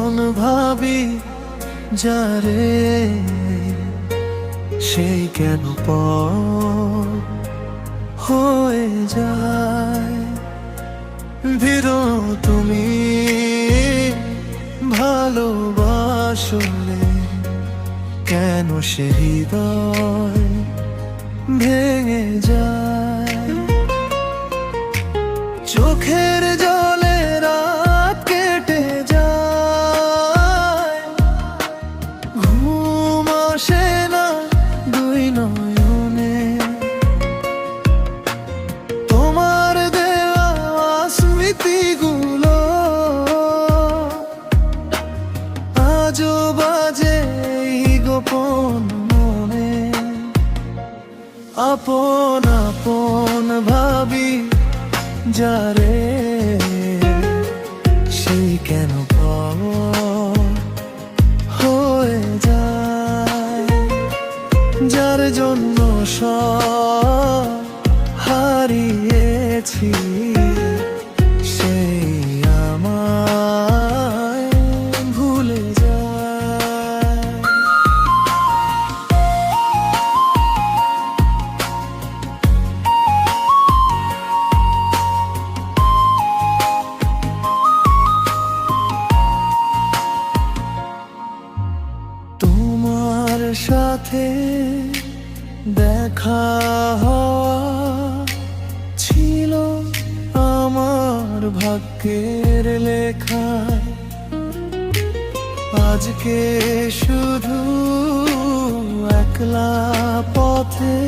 আপন ভাবি যারে, সেই কেন পর হয়ে যায়। ভীরু তুমি ভালোবাসলে কেন সে হৃদয় ভেঙে যায়। চোখের জলে রাত কেটে যায়, ঘুম আসে না দুই নয়নে। তোমার দেওয়া স্মৃতিগুলো আজও বাজে গোপন মনে। আপন আপন ভাবি যারে, সেই কেন পর হয়ে যায়। যার জন্য সব হারিয়েছি, সেই আমায় ভুলে যায়। তোমার সাথে দেখা হওয়া ছিল আমার ভাগ্যের লেখায়। আজকে শুধু একলা পথে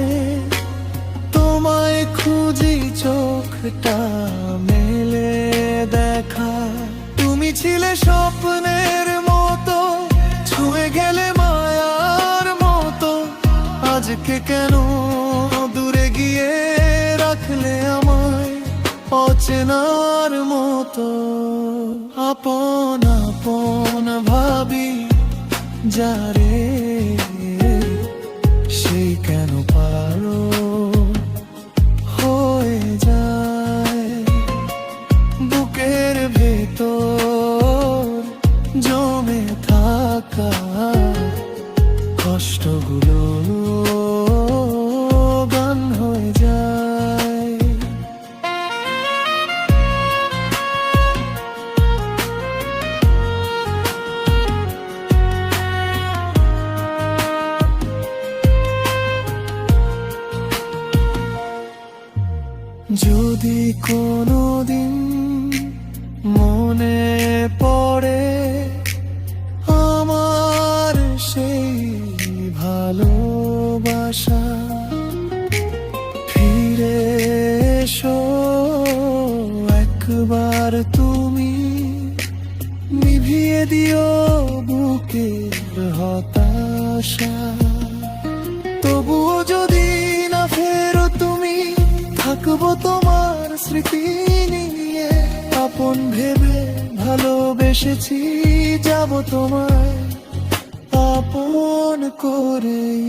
তোমায় খুঁজি, চোখটা মেলে দেখা। তুমি ছিলে স্বপ্নের মতো, ছুঁয়ে গেলে মায়ার মতো। আজকে কেন দূরে গিয়ে রাখলে আমায় অচেনার মতো। আপন আপন ভাবি যারে, সেই কেন পারো হয়ে যায়। বুকের ভেতর জমে থাকা কষ্টগুলো গান হয়ে যায়। যদি কোনোদিন মনে পড়ে আমার সেই ভালোবাসা, ফিরে এসো একবার তুমি, নিভিয়ে দিও বুকের হতাশা। তবুও যদি না ফেরো তুমি, থাকবো তোমার স্মৃতি নিয়ে। আপন ভেবে ভালোবেসেছি, যাব তোমায় আপন করেই।